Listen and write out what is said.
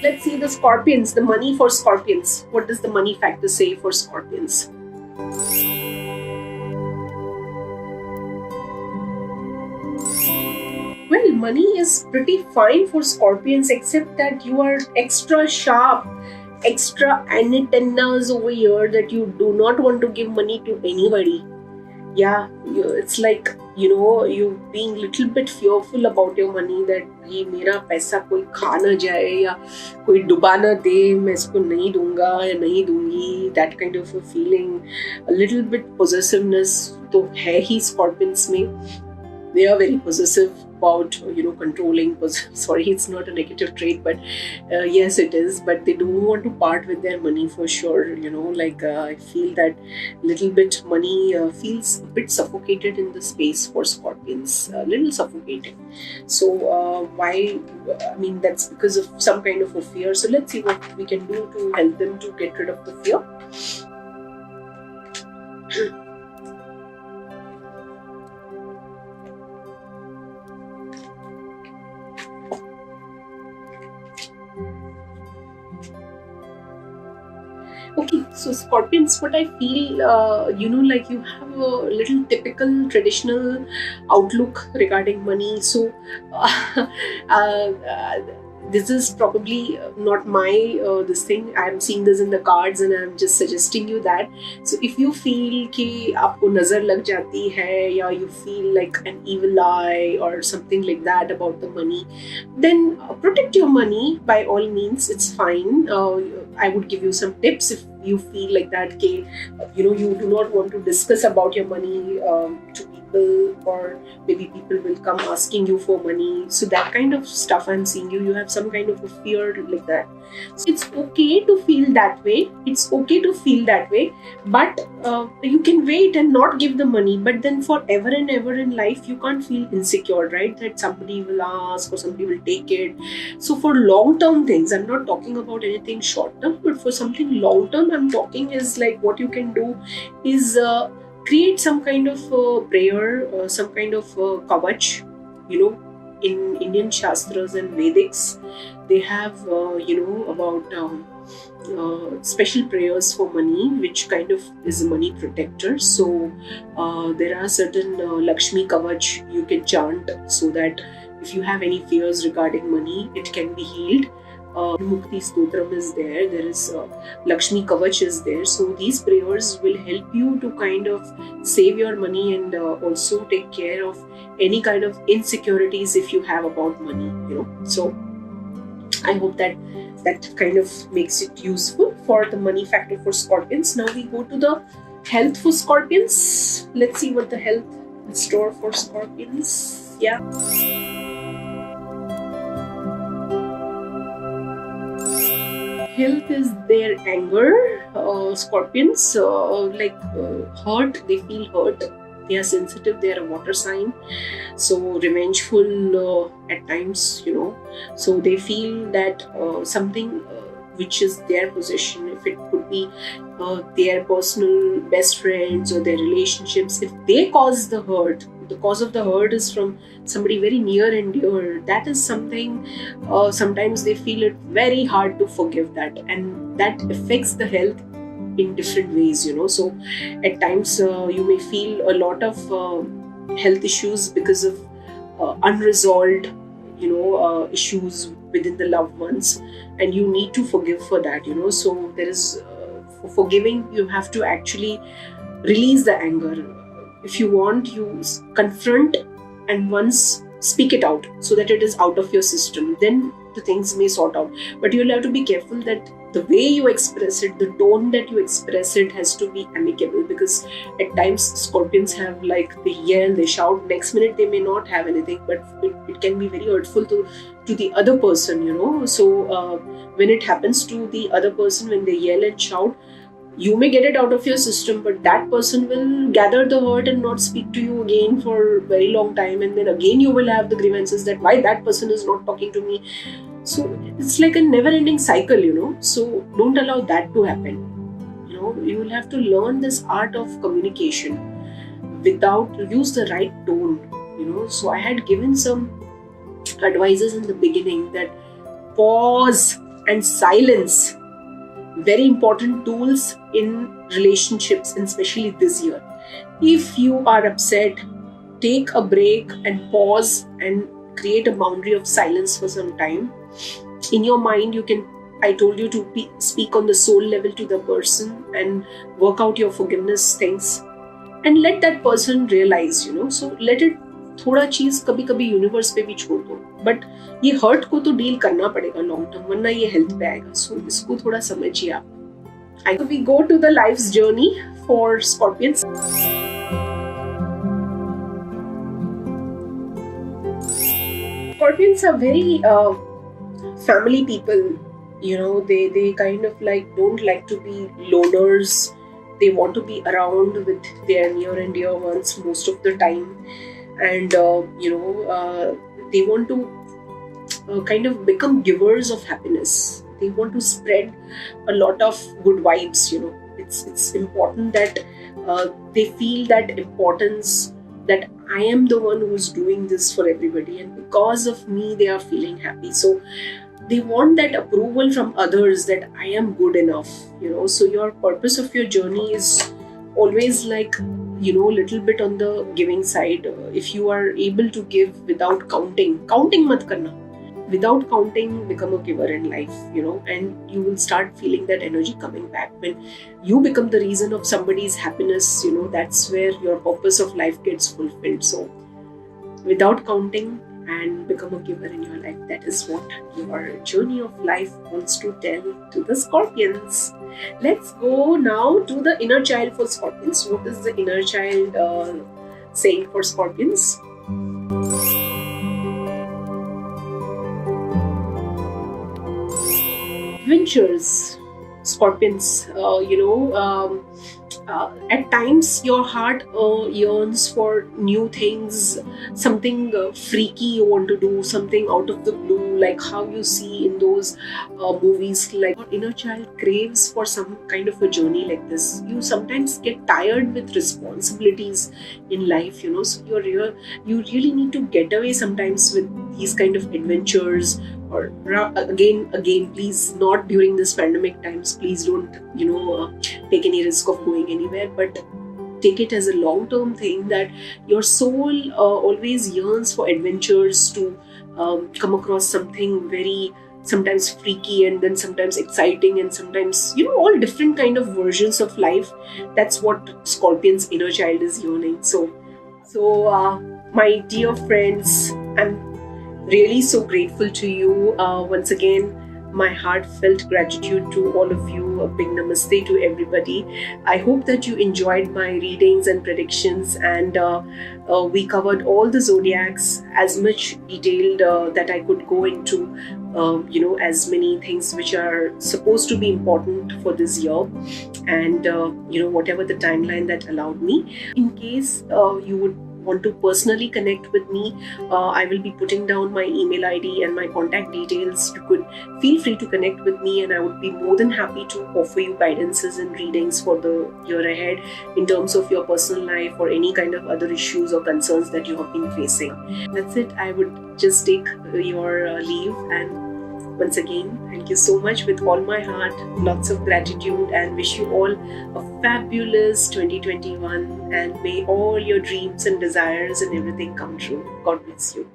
let's see the Scorpions, the money for Scorpions. What does the money factor say for Scorpions? Well, money is pretty fine for Scorpions, except that you are extra sharp, extra antennas over here, that you do not want to give money to anybody. Yeah, it's like, you being little bit fearful about your money, that ये मेरा पैसा कोई खा ना जाए या कोई डुबा ना दे, मैं इसको नहीं दूंगा या नहीं दूंगी. That kind of a feeling, a little bit possessiveness तो है ही Scorpions में. They are very possessive about, controlling. Sorry, it's not a negative trait, but yes, it is. But they don't want to part with their money for sure. I feel that little bit money feels a bit suffocated in the space for Scorpions, a little suffocating. So why? I mean, that's because of some kind of a fear. So let's see what we can do to help them to get rid of the fear. Okay, so Scorpions, what I feel, like you have a little typical traditional outlook regarding money. So this is probably not my this thing. I'm seeing this in the cards and I'm just suggesting you that. So if you feel कि आपको नजर लग जाती है, या you feel like an evil eye or something like that about the money, then protect your money by all means. It's fine. I would give you some tips if you feel like that, you do not want to discuss about your money to people, or maybe people will come asking you for money. So that kind of stuff I'm seeing you have some kind of a fear like that. So it's okay to feel that way. It's okay to feel that way, but you can wait and not give the money. But then forever and ever in life, you can't feel insecure, right? That somebody will ask or somebody will take it. So for long-term things, I'm not talking about anything short-term, but for something long-term, I'm talking is like what you can do is create some kind of prayer, some kind of kavach. In Indian Shastras and Vedics, they have, about special prayers for money, which kind of is a money protector. So there are certain Lakshmi Kavach you can chant, so that if you have any fears regarding money, it can be healed. Mukti Stotram is there, there is Lakshmi Kavach is there. So these prayers will help you to kind of save your money and also take care of any kind of insecurities if you have about money, So I hope that kind of makes it useful for the money factor for Scorpions. Now we go to the health for Scorpions. Let's see what the health in store for Scorpions. Yeah. Health is their anger. Scorpions hurt, they feel hurt. They are sensitive, they are a water sign, so revengeful at times, so they feel that something which is their possession, if it could be their personal best friends or their relationships, if they cause the hurt, the cause of the hurt is from somebody very near and dear, that is something, sometimes they feel it very hard to forgive that, and that affects the health in different ways, So at times you may feel a lot of health issues because of unresolved, issues within the loved ones, and you need to forgive for that, So there is, for forgiving, you have to actually release the anger. If you want, you confront and once speak it out so that it is out of your system. Then the things may sort out. But you'll have to be careful that the way you express it, the tone that you express it has to be amicable, because at times Scorpions have they yell, they shout, next minute they may not have anything, but it can be very hurtful to the other person, So when it happens to the other person, when they yell and shout, you may get it out of your system, but that person will gather the hurt and not speak to you again for a very long time, and then again you will have the grievances that why that person is not talking to me. So it's like a never-ending cycle, So don't allow that to happen. You will have to learn this art of communication use the right tone, So I had given some advices in the beginning that pause and silence, very important tools in relationships, and especially this year. If you are upset, take a break and pause and create a boundary of silence for some time. In your mind, you can, I told you to speak on the soul level to the person and work out your forgiveness things and let that person realize, so let it, थोड़ा चीज कभी कभी universe पे भी छोड़ दो, but ये hurt को तो डील करना पड़ेगा लॉन्ग टर्म, वरना ये हेल्थ पे आएगा. सो इसको थोड़ा समझिए आप. We go to the life's journey for scorpions. Scorpions are very family people. They kind of don't like to be loners. They want to be around with their near and dear ones most of the time, and they want to kind of become givers of happiness. They want to spread a lot of good vibes. It's important that they feel that importance, that I am the one who's doing this for everybody, and because of me they are feeling happy. So they want that approval from others that I am good enough. So your purpose of your journey is always little bit on the giving side. If you are able to give without counting mat karna. Without counting, become a giver in life, and you will start feeling that energy coming back. When you become the reason of somebody's happiness, that's where your purpose of life gets fulfilled. So without counting and become a giver in your life. That is what your journey of life wants to tell to the Scorpions. Let's go now to the inner child for Scorpions. What is the inner child saying for Scorpions? Adventures, Scorpions. At times your heart yearns for new things, something freaky you want to do, something out of the blue, like how you see in those movies. Like your inner child craves for some kind of a journey like this. You sometimes get tired with responsibilities in life, so you really need to get away sometimes with these kind of adventures. Or again, please, not during this pandemic times, please don't take any risk of going anywhere, but take it as a long-term thing, that your soul always yearns for adventures, to come across something very sometimes freaky, and then sometimes exciting, and sometimes all different kind of versions of life. That's what Scorpion's inner child is yearning. So my dear friends, I'm really so grateful to you. Once again, my heartfelt gratitude to all of you. A big namaste to everybody. I hope that you enjoyed my readings and predictions, and we covered all the zodiacs as much detailed that I could go into, as many things which are supposed to be important for this year, and whatever the timeline that allowed me. In case you would want to personally connect with me, I will be putting down my email ID and my contact details. You could feel free to connect with me, and I would be more than happy to offer you guidances and readings for the year ahead in terms of your personal life or any kind of other issues or concerns that you have been facing. That's it. I would just take your leave, and once again, thank you so much with all my heart. Lots of gratitude, and wish you all a fabulous 2021, and may all your dreams and desires and everything come true. God bless you.